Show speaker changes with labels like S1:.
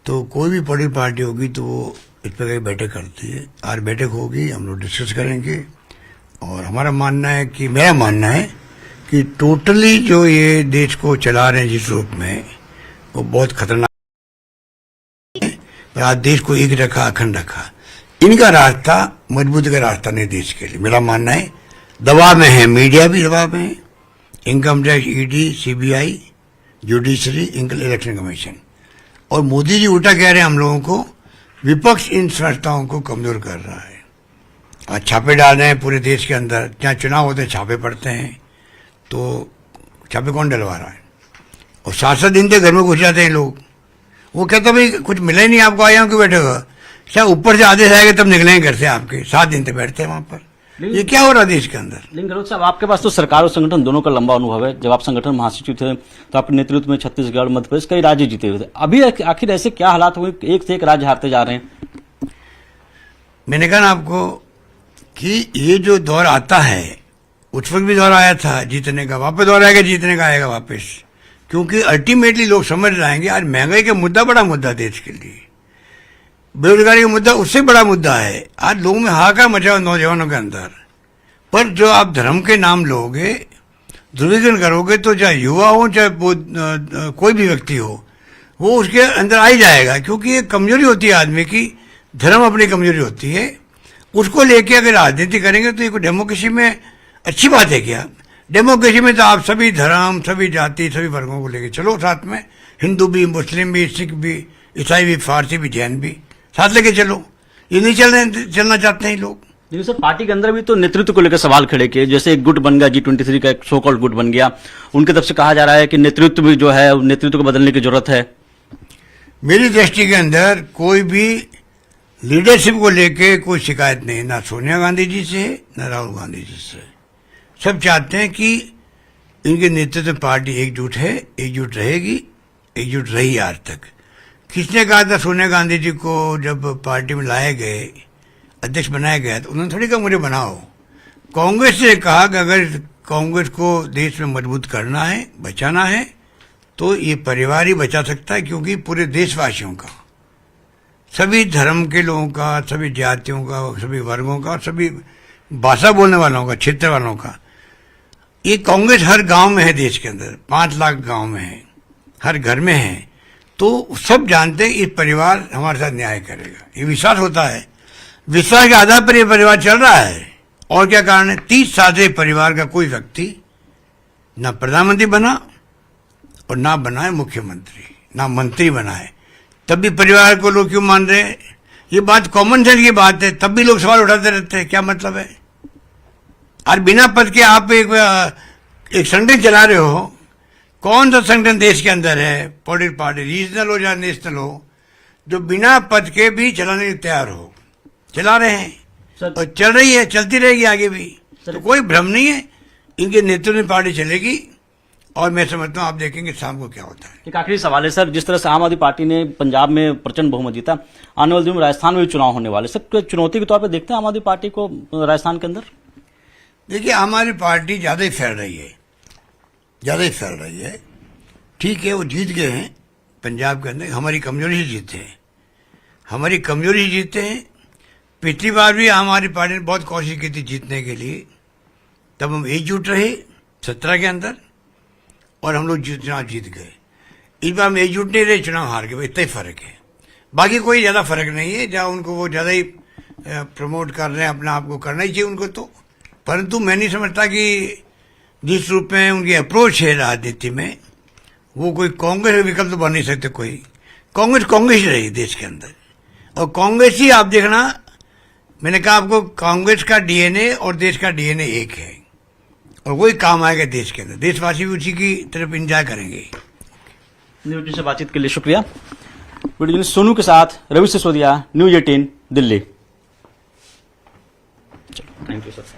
S1: तो कोई भी पॉलिटिकल पार्टी होगी तो वो इस पर कई बैठक करती है। आज बैठक होगी, हम लोग डिस्कस करेंगे। और हमारा मानना है कि, मेरा मानना है कि टोटली जो ये देश को चला रहे हैं जिस रूप में, वो बहुत खतरनाक है। आज देश को एक रखा, अखंड रखा, इनका रास्ता मजबूती का रास्ता नहीं देश के लिए। मेरा मानना है दबाव में है, मीडिया भी दबाव में है, income tax, ED, CBI, judiciary, election commission. और मोदी जी उल्टा कह रहे हैं हम लोगों को, विपक्ष इन संस्थाओं को कमजोर कर रहा है। आज छापे डाल रहे हैं पूरे देश के अंदर, जहाँ चुनाव होते हैं छापे पड़ते हैं, तो छापे कौन डलवा रहा है? और 7-7 दिन तक घर में घुस जाते हैं लोग। वो कहते भाई कुछ मिला ही नहीं आपको, आया हूँ क्यों बैठे हो? क्या ऊपर से आदेश आएगा तब निकलेंगे घर से आपके? 7 दिन तक बैठते हैं वहां पर। ये क्या हो रहा है देश के अंदर?
S2: लेकिन गहलोत साहब, आपके पास तो सरकार और संगठन दोनों का लंबा अनुभव है। जब आप संगठन महासचिव थे तो आपके नेतृत्व में छत्तीसगढ़, मध्य प्रदेश, कई राज्य जीते हुए थे। अभी आखिर ऐसे क्या हालात हुए, एक से एक राज्य हारते जा रहे हैं?
S1: मैंने कहा ना आपको कि ये जो दौर आता है, उस वक्त भी दौर आया था जीतने का, वापस दौर आएगा जीतने का, आएगा वापस। क्योंकि अल्टीमेटली लोग समझ जाएंगे आज महंगाई का मुद्दा बड़ा मुद्दा देश के लिए, बेरोजगारी का मुद्दा उससे बड़ा मुद्दा है। आज लोगों में हाहाकार मचा हुआ नौजवानों के अंदर। पर जो आप धर्म के नाम लोगे, ध्रुवीकरण करोगे, तो चाहे युवा हो चाहे कोई भी व्यक्ति हो, वो उसके अंदर आ ही जाएगा। क्योंकि ये कमजोरी होती है आदमी की, धर्म अपनी कमजोरी होती है। उसको लेके अगर राजनीति करेंगे तो ये कोई डेमोक्रेसी में अच्छी बात है क्या? डेमोक्रेसी में तो आप सभी धर्म, सभी जाति, सभी वर्गों को लेके चलो साथ में, हिंदू भी, मुस्लिम भी, सिख भी, ईसाई भी, फारसी भी, जैन भी, साथ लेके चलो। ये नहीं चलना चाहते हैं लोग।
S2: लेकिन सर, पार्टी के अंदर भी तो नेतृत्व को लेकर सवाल खड़े किए। जैसे एक गुट बन गया, G23 का एक सो कॉल्ड गुट बन गया, उनकी तरफ से कहा जा रहा है कि नेतृत्व भी जो है, नेतृत्व को बदलने की जरूरत है।
S1: मेरी दृष्टि के अंदर कोई भी लीडरशिप को लेके कोई शिकायत नहीं, ना सोनिया गांधी जी से, ना राहुल गांधी जी से। सब चाहते हैं कि इनके नेतृत्व में पार्टी एकजुट है, एकजुट रहेगी, एकजुट रही आज तक। किसने कहा था सोनिया गांधी जी को जब पार्टी में लाए गए, अध्यक्ष बनाया गया, तो उन्होंने थोड़ी कहा मुझे बनाओ। कांग्रेस ने कहा कि अगर कांग्रेस को देश में मजबूत करना है, बचाना है, तो ये परिवार ही बचा सकता है। क्योंकि पूरे देशवासियों का, सभी धर्म के लोगों का, सभी जातियों का, सभी वर्गों का, सभी भाषा बोलने वालों का, क्षेत्र वालों का, ये कांग्रेस हर गांव में है देश के अंदर, 5 लाख गांव में है, हर घर में है। तो सब जानते हैं ये परिवार हमारे साथ न्याय करेगा, ये विश्वास होता है। विश्वास के आधार पर ये परिवार चल रहा है। और क्या कारण है? 30 साल से परिवार का कोई व्यक्ति ना प्रधानमंत्री बना और ना बनाए मुख्यमंत्री, ना मंत्री बनाए। तब भी परिवार को लोग क्यों मान रहे हैं? ये बात कॉमन सेंस की बात है, तब भी लोग सवाल उठाते रहते हैं, क्या मतलब है? और बिना पद के आप एक संगठन चला रहे हो। कौन सा संगठन देश के अंदर है, पॉलिटिकल पार्टी, रीजनल हो या नेशनल हो, जो बिना पद के भी चलाने के तैयार हो? चला रहे हैं और चल रही है, चलती रहेगी आगे भी। तो कोई भ्रम नहीं है, इनके नेतृत्व में पार्टी चलेगी। और मैं समझता हूँ आप देखेंगे शाम को क्या होता है।
S2: एक आखिरी सवाल है सर, जिस तरह से आम आदमी पार्टी ने पंजाब में प्रचंड बहुमत जीता, आने वाले दिनों में राजस्थान में भी चुनाव होने वाले, सब चुनौती के तौर पर देखते हैं आम आदमी पार्टी को राजस्थान के अंदर?
S1: देखिए, हमारी पार्टी ज्यादा ही फैल रही है, ज्यादा ही फैल रही है। ठीक है, वो जीत गए हैं पंजाब के अंदर, हमारी कमजोरी से जीते हैं, हमारी कमजोरी से जीते हैं। पिछली बार भी हमारी पार्टी ने बहुत कोशिश की थी जीतने के लिए, तब हम एकजुट रहे 17 के अंदर, और हम लोग चुनाव जीत गए। इस बार हम एकजुट नहीं रहे, चुनाव हार गए। इतना ही फर्क है, बाकी कोई ज्यादा फर्क नहीं है। जहाँ उनको वो ज्यादा ही प्रमोट कर रहे हैं, अपना आपको करना ही चाहिए उनको तो। परंतु मैं नहीं समझता कि जिस रूप में उनकी अप्रोच है राजनीति में, वो कोई कांग्रेस विकल्प तो बन नहीं सकते कोई। कांग्रेस ही रही देश के अंदर, और कांग्रेस ही, आप देखना, मैंने कहा आपको, कांग्रेस का डीएनए और देश का डीएनए एक है, और वही काम आएगा देश के अंदर। देशवासी भी उसी की तरफ एंजॉय करेंगे।
S2: न्यूज से बातचीत के लिए शुक्रिया। वीडियो सोनू के साथ Ravi Sisodia, news 18 Delhi. Thank you sir.